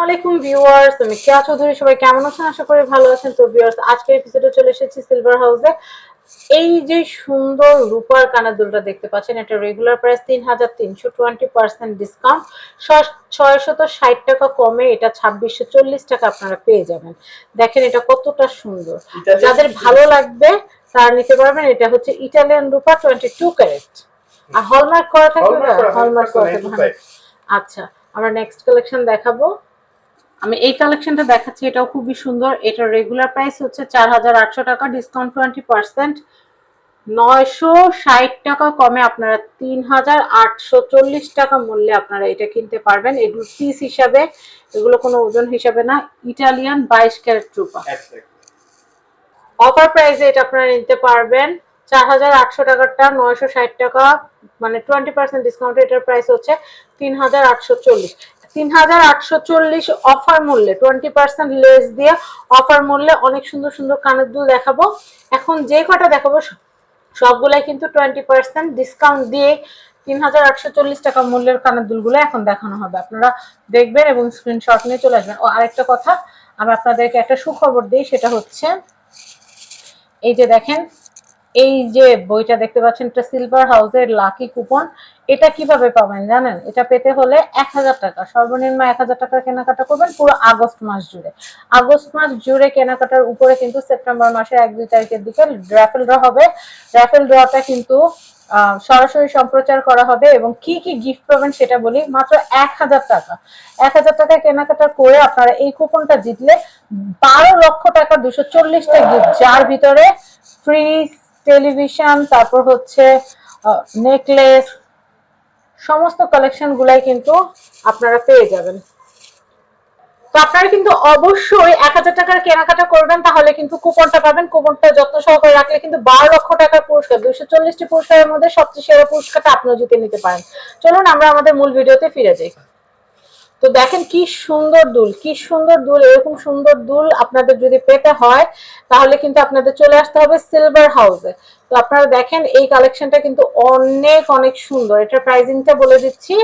আলাইকুম ভিউয়ার্স, আমি কেয়া চৌধুরী। সবাই কেমন আছেন? আশা করি ভালো আছেন। তো ভিউয়ার্স, আজকের এপিসোডে চলে এসেছি সিলভার হাউসে। এই যে সুন্দর রূপার কানের দুলটা দেখতে পাচ্ছেন, এটা রেগুলার প্রাইস ৩৩০০, 20% ডিসকাউন্ট, ৬৬০ টাকা কমে এটা ২৬৪০ টাকা আপনারা পেয়ে যাবেন। দেখেন এটা কতটা সুন্দর, যাদের ভালো লাগবে তারা নিতে পারবেন। এটা হচ্ছে ইটালিয়ান রূপা 22 ক্যারেট, আর হলমার্ক করা থাকবে। হলমার্ক করা থাকবে। আচ্ছা, আমরা নেক্সট কালেকশন দেখাবো। আমি এই কালেকশনটা দেখাচ্ছি, এটাও খুবই সুন্দর। এটার রেগুলার প্রাইস হচ্ছে ৪৮০০ টাকা, ডিসকাউন্ট 20%, ৯৬০ টাকা কমে আপনারা ৩৮৪০ টাকা মূল্যে আপনারা এটা কিনতে পারবেন। এগুলো পিস হিসাবে, এগুলো কোনো ওজন হিসাবে না। ইটালিয়ান 22 ক্যারেট রূপা অফার প্রাইসে এটা আপনারা নিতে পারবেন। ৪৮০০ টাকারটা ৯৬০ টাকা, মানে 20% ডিসকাউন্ট, এটার প্রাইস হচ্ছে ৩৮৪০। ৩৮৪০ অফার মূল্যে, 20% লেস দিয়ে অফার মূল্যে অনেক সুন্দর সুন্দর কানের দুল দেখাবো। এখন যে কটা দেখাবো সবগুলাই কিন্তু 20% ডিসকাউন্ট দিয়ে ৩৮৪০ টাকা মূল্যের কানের দুলগুলো এখন দেখানো হবে। আপনারা দেখবেন এবং স্ক্রিনশট নিয়ে চলে আসবেন। ও আরেকটা কথা, আমি আপনাদেরকে একটা সুখবর দিই, সেটা হচ্ছে এই যে দেখেন, এই যে বইটা দেখতে পাচ্ছেন, এটা সিলভার হাউসের লাকি কুপন। এটা কিভাবে পাবেন জানেন? এটা পেতে হলে ১০০০ টাকা, সর্বনিম্ন ১০০০ টাকার কেনাকাটা করবেন পুরো আগস্ট মাস জুড়ে। আগস্ট মাস জুড়ে কেনাকাটার উপরে কিন্তু সেপ্টেম্বর মাসের ১-২ তারিখের দিকে র্যাফেল ড্র হবে। র্যাফেল ড্রটা কিন্তু সরাসরি সম্প্রচার করা হবে, এবং কি কি গিফট পাবেন সেটা বলি। মাত্র ১০০০ টাকা, ১০০০ টাকা কেনাকাটা করে আপনারা এই কুপনটা জিতলে ১২ লক্ষ টাকা ২৪০টা গিফট, যার ভিতরে ফ্রিজ, টেলিভিশন, তারপর হচ্ছে নেকলেস, সমস্ত কালেকশন গুলাই কিন্তু আপনারা পেয়ে যাবেন। তো আপনারা কিন্তু অবশ্যই ১০০০ টাকার কেনাকাটা করবেন, তাহলে কিন্তু কুপনটা পাবেন। কুপনটা যত্ন সহকারে রাখলে কিন্তু ১২ লক্ষ টাকার পুরস্কার, ২৪০টি পুরস্কারের মধ্যে সবচেয়ে সেরা পুরস্কারটা আপনিও জিতে নিতে পারেন। চলুন আমরা আমাদের মূল ভিডিওতে ফিরে যাই। তো দেখেন কি সুন্দর দুল, কি সুন্দর দুল। এরকম সুন্দর দুল আপনাদের যদি পেতে হয় তাহলে কিন্তু আপনাদের চলে আসতে হবে সিলভার হাউসে। তো আপনারা দেখেন এই কালেকশনটা কিন্তু অনেক অনেক সুন্দর। এটার প্রাইসিংটা বলে দিচ্ছি।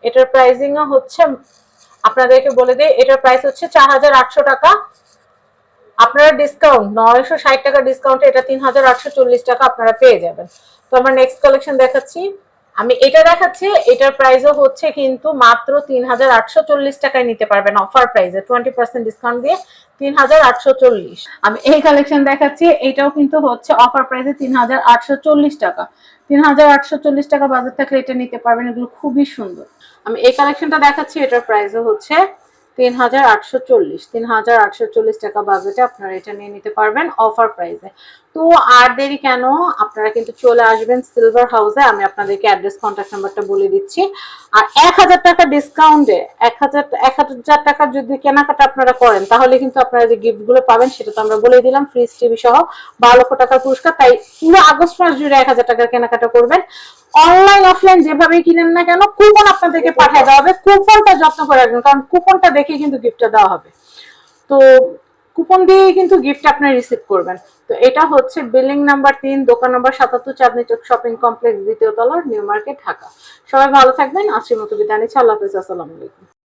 এটার প্রাইসিং হচ্ছে, আপনাদেরকে বলে দিই, এটার প্রাইস হচ্ছে ৪৮০০ টাকা। আপনারা ডিসকাউন্ট ৯৬০ টাকা ডিসকাউন্টে এটা ৩৮৪০ টাকা আপনারা পেয়ে যাবেন। তো আমরা নেক্সট কালেকশন দেখাচ্ছি। আমি এটা দেখাচ্ছি, এটার প্রাইসও হচ্ছে কিন্তু মাত্র ৩৮৪০ টাকায় নিতে পারবেন অফার প্রাইসে, 20% ডিসকাউন্ট দিয়ে ৩৮৪০। আমি এই কালেকশন দেখাচ্ছি, এটাও কিন্তু হচ্ছে অফার প্রাইসে ৩৮৪০ টাকা। ৩৮৪০ টাকা বাজার থাকলে এটা নিতে পারবেন। এগুলো খুবই সুন্দর। আমি এই কালেকশনটা দেখাচ্ছি, এটার প্রাইসও হচ্ছে ৩৮৪০ টাকা বাজেটে আপনারা এটা নিয়ে নিতে পারবেন অফার প্রাইসে। তো আর দেরি কেন, আপনারা কিন্তু চলে আসবেন সিলভার হাউসে। আমি আপনাদেরকে অ্যাড্রেস, কন্ট্যাক্ট নাম্বারটা বলে দিচ্ছি। আর ১০০০ টাকা ডিসকাউন্টে ১০০০ টাকা যদি কেনাকাটা আপনারা করেন তাহলে কিন্তু আপনারা যে গিফট গুলো পাবেন সেটা তো আমরা বলে দিলাম, ফ্রিজ, টিভি সহ ১২ লক্ষ টাকার পুরস্কার। তাই পুরো আগস্ট মাস জুড়ে ১০০০ টাকার কেনাকাটা করবেন। অনলাইন অফলাইন যেভাবে কিনেন না কেন, কুপন আপনাদেরকে পাঠিয়ে দেওয়া হবে। কুপনটা যত্ন করে রাখবেন, কারণ কুপনটা দেখে কিন্তু গিফটটা দেওয়া হবে। তো কুপন দিয়ে কিন্তু গিফট আপনি রিসিভ করবেন। তো এটা হচ্ছে বিল্ডিং নাম্বার ৩, দোকান নাম্বার ৭৭, চাঁদনী চক শপিং কমপ্লেক্স, দ্বিতীয় তলা, নিউ মার্কেট, ঢাকা। সবাই ভালো থাকবেন। আজকের মতো বিদায় নিচ্ছি। আল্লাহ হাফেজ। আসসালামু আলাইকুম।